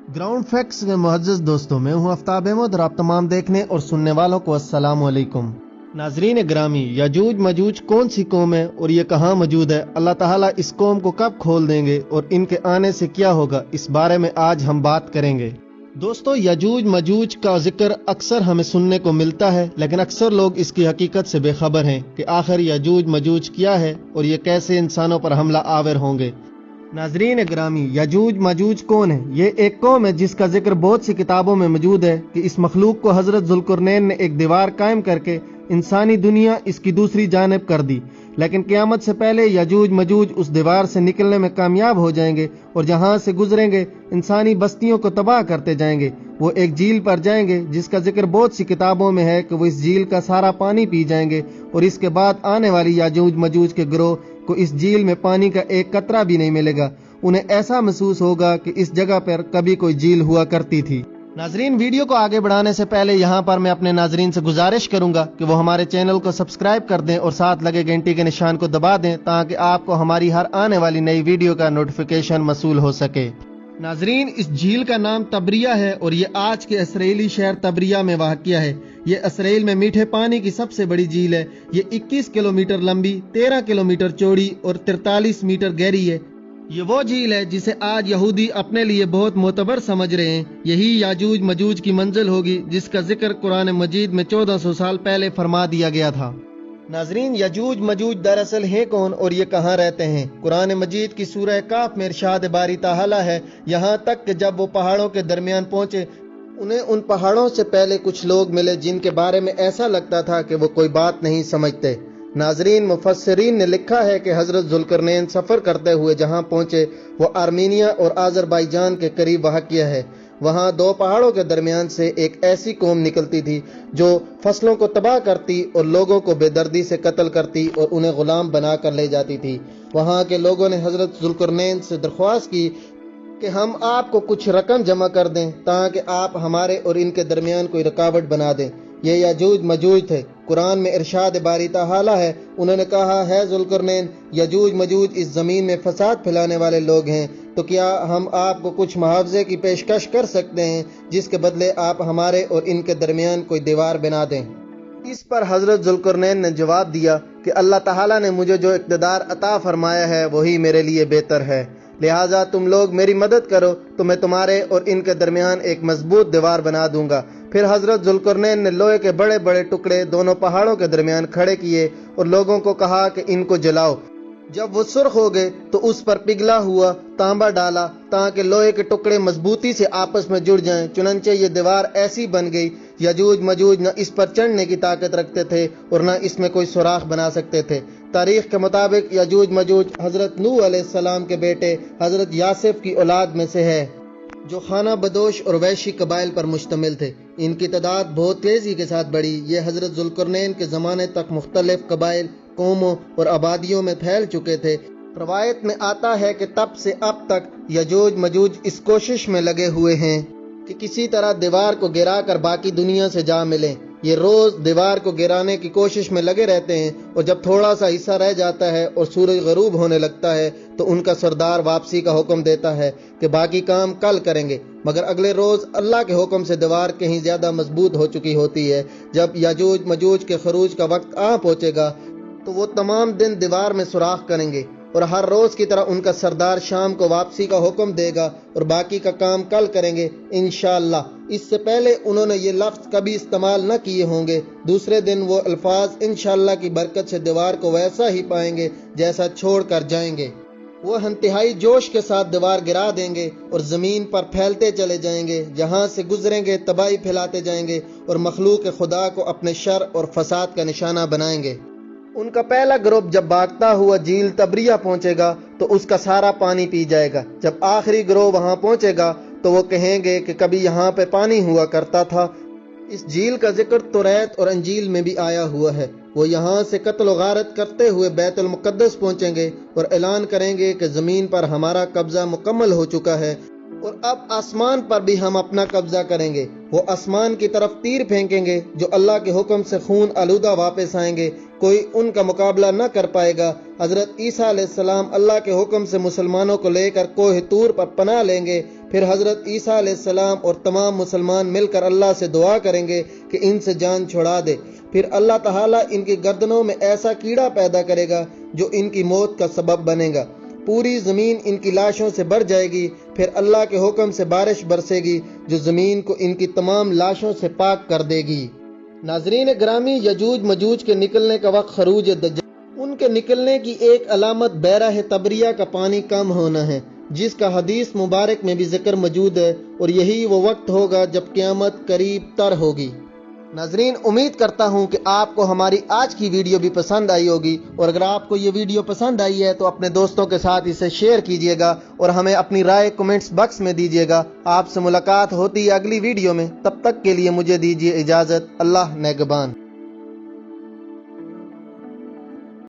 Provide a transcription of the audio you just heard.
Ground facts के मुअज़्ज़ज़ दोस्तों, मैं हूं आफ्ताब अहमद और आप तमाम देखने और सुनने वालों को अस्सलाम वालेकुम। नाज़रीन ग्रामी, यजूज मजूज कौन सी कौम है और ये कहाँ मौजूद है? अल्लाह ताला इस कौम को कब खोल देंगे और इनके आने से क्या होगा, इस बारे में आज हम बात करेंगे। दोस्तों, यजूज मजूज का जिक्र अक्सर हमें सुनने को मिलता है, लेकिन अक्सर लोग इसकी हकीकत से बेखबर हैं कि आखिर यजूज मजूज क्या है और ये कैसे इंसानों पर हमला आवर होंगे। नाजरीन ग्रामी, यजूज मजूज कौन है? ये एक कौम है जिसका जिक्र बहुत सी किताबों में मौजूद है कि इस मखलूक को हजरत जुल्करनैन ने एक दीवार कायम करके इंसानी दुनिया इसकी दूसरी जानिब कर दी, लेकिन क़यामत से पहले यजूज मजूज उस दीवार से निकलने में कामयाब हो जाएंगे और जहां से गुजरेंगे इंसानी बस्तियों को तबाह करते जाएंगे। वो एक झील पर जाएंगे जिसका जिक्र बहुत सी किताबों में है कि वो इस झील का सारा पानी पी जाएंगे और इसके बाद आने वाली यजूज मजूज के गिरोह को इस झील में पानी का एक कतरा भी नहीं मिलेगा। उन्हें ऐसा महसूस होगा कि इस जगह पर कभी कोई झील हुआ करती थी। नाजरीन, वीडियो को आगे बढ़ाने से पहले यहाँ पर मैं अपने नाजरीन से गुजारिश करूंगा कि वो हमारे चैनल को सब्सक्राइब कर दें और साथ लगे घंटी के निशान को दबा दें ताकि आपको हमारी हर आने वाली नई वीडियो का नोटिफिकेशन मसूल हो सके। नाजरीन, इस झील का नाम तबरिया है और ये आज के इसराइली शहर तबरिया में वाक़िया है। ये इसराइल में मीठे पानी की सबसे बड़ी झील है। ये 21 किलोमीटर लंबी, 13 किलोमीटर चौड़ी और 43 मीटर गहरी है। ये वो झील है जिसे आज यहूदी अपने लिए बहुत मोतबर समझ रहे हैं। यही याजूज मजूज की मंजिल होगी जिसका जिक्र कुरान मजीद में 1400 साल पहले फरमा दिया गया था। नाजरीन, यजूज मजूज दरअसल है कौन और ये कहाँ रहते हैं? कुरान मजीद की सूरह काफ में इरशाद बारी ताला है, यहाँ तक कि जब वो पहाड़ों के दरमियान पहुंचे उन्हें उन पहाड़ों से पहले कुछ लोग मिले जिनके बारे में ऐसा लगता था कि वो कोई बात नहीं समझते। नाजरीन, मुफस्सिरीन ने लिखा है कि हजरत जुल्करनैन सफर करते हुए जहां पहुंचे वो आर्मीनिया और आज़रबाईजान के करीब वाक़िया है। वहां दो पहाड़ों के दरमियान से एक ऐसी कौम निकलती थी जो फसलों को तबाह करती और लोगों को बेदर्दी से कत्ल करती और उन्हें गुलाम बना कर ले जाती थी। वहां के लोगों ने हजरत जुल्करनैन से दरख्वास्त की कि हम आपको कुछ रकम जमा कर दें ताकि आप हमारे और इनके दरमियान कोई रुकावट बना दें। ये यजूज मजूज थे। कुरान में इरशाद बारी ताला है, उन्होंने कहा है जुल्करनैन, यजूज मजूज इस जमीन में फसाद फैलाने वाले लोग हैं, तो क्या हम आपको कुछ मुआवजे की पेशकश कर सकते हैं जिसके बदले आप हमारे और इनके दरमियान कोई दीवार बना दें। इस पर हजरत जुल्करनैन ने जवाब दिया कि अल्लाह ताला ने मुझे जो इक़्तिदार अता फरमाया है वही मेरे लिए बेहतर है, लिहाजा तुम लोग मेरी मदद करो तो मैं तुम्हारे और इनके दरमियान एक मजबूत दीवार बना दूंगा। फिर हजरत जुल्करनैन ने लोहे के बड़े बड़े टुकड़े दोनों पहाड़ों के दरमियान खड़े किए और लोगों को कहा कि इनको जलाओ। जब वो सुर्ख हो गए तो उस पर पिघला हुआ तांबा डाला ताकि लोहे के टुकड़े मजबूती से आपस में जुड़ जाएं। चुनंचे ये दीवार ऐसी बन गई, यजूज मजूज न इस पर चढ़ने की ताकत रखते थे और न इसमें कोई सुराख बना सकते थे। तारीख के मुताबिक यजूज मजूज हजरत नूह अलैहिस्सलाम के बेटे हजरत यासिफ की औलाद में से है जो खाना बदोश और वैशी कबाइल पर मुश्तमिल थे। इनकी तादाद बहुत तेजी के साथ बढ़ी। ये हजरत जुल्करनैन के ज़माने तक मुख्तलिफ कबाइल, कौमों और आबादियों में फैल चुके थे। रवायत में आता है कि तब से अब तक यजूज मजूज इस कोशिश में लगे हुए हैं कि किसी तरह दीवार को गिरा कर बाकी दुनिया से जा मिलें। ये रोज दीवार को गिराने की कोशिश में लगे रहते हैं और जब थोड़ा सा हिस्सा रह जाता है और सूरज गरूब होने लगता है तो उनका सरदार वापसी का हुक्म देता है कि बाकी काम कल करेंगे। मगर अगले रोज अल्लाह के हुक्म से दीवार कहीं ज्यादा मजबूत हो चुकी होती है। जब यजूज मजूज के खरूज का वक्त आ पहुंचेगा तो वो तमाम दिन दीवार में सुराख करेंगे और हर रोज की तरह उनका सरदार शाम को वापसी का हुक्म देगा और बाकी का काम कल करेंगे इंशाअल्लाह। इससे पहले उन्होंने ये लफ्ज कभी इस्तेमाल न किए होंगे। दूसरे दिन वो अल्फाज इंशाअल्लाह की बरकत से दीवार को वैसा ही पाएंगे जैसा छोड़ कर जाएंगे। वो इंतहाई जोश के साथ दीवार गिरा देंगे और जमीन पर फैलते चले जाएंगे। जहां से गुजरेंगे तबाही फैलाते जाएंगे और मखलूक खुदा को अपने शर और फसाद का निशाना बनाएंगे। उनका पहला ग्रुप जब भागता हुआ झील तबरिया पहुंचेगा तो उसका सारा पानी पी जाएगा। जब आखिरी ग्रोह वहां पहुंचेगा तो वो कहेंगे कि कभी यहाँ पे पानी हुआ करता था। इस झील का जिक्र तौरात और अंजील में भी आया हुआ है। वो यहाँ से कत्ल गारत करते हुए बैतुल मुक़द्दस पहुंचेंगे और ऐलान करेंगे कि जमीन पर हमारा कब्जा मुकम्मल हो चुका है और अब आसमान पर भी हम अपना कब्जा करेंगे। वो आसमान की तरफ तीर फेंकेंगे जो अल्लाह के हुक्म से खून आलूदा वापस आएंगे। کوئی ان کا مقابلہ نہ کر پائے گا۔ حضرت عیسیٰ علیہ السلام اللہ کے حکم سے مسلمانوں کو لے کر کوہ طور پر پناہ لیں گے۔ پھر حضرت عیسیٰ علیہ السلام اور تمام مسلمان مل کر اللہ سے دعا کریں گے کہ ان سے جان چھڑا دے۔ پھر اللہ تعالیٰ ان کی گردنوں میں ایسا کیڑا پیدا کرے گا جو ان کی موت کا سبب بنے گا۔ پوری زمین ان کی لاشوں سے بھر جائے گی۔ پھر اللہ کے حکم سے بارش برسے گی جو زمین کو ان کی تمام لاشوں سے پاک کر دے گی۔ ناظرین گرامی، یجوج مجوج کے نکلنے کا وقت خروج دجال۔ ان کے نکلنے کی ایک علامت بیرہ تبریہ کا پانی کم ہونا ہے، جس کا حدیث مبارک میں بھی ذکر موجود ہے، اور یہی وہ وقت ہوگا جب قیامت قریب تر ہوگی۔ ناظرین، امید کرتا ہوں کہ آپ کو ہماری آج کی ویڈیو بھی پسند آئی ہوگی، اور اگر آپ کو یہ ویڈیو پسند آئی ہے تو اپنے دوستوں کے ساتھ اسے شیئر کیجیے گا اور ہمیں اپنی رائے کمنٹس باکس میں دیجیے گا۔ آپ سے ملاقات ہوتی ہے اگلی ویڈیو میں، تب تک کے لیے مجھے دیجیے اجازت۔ اللہ نگہبان۔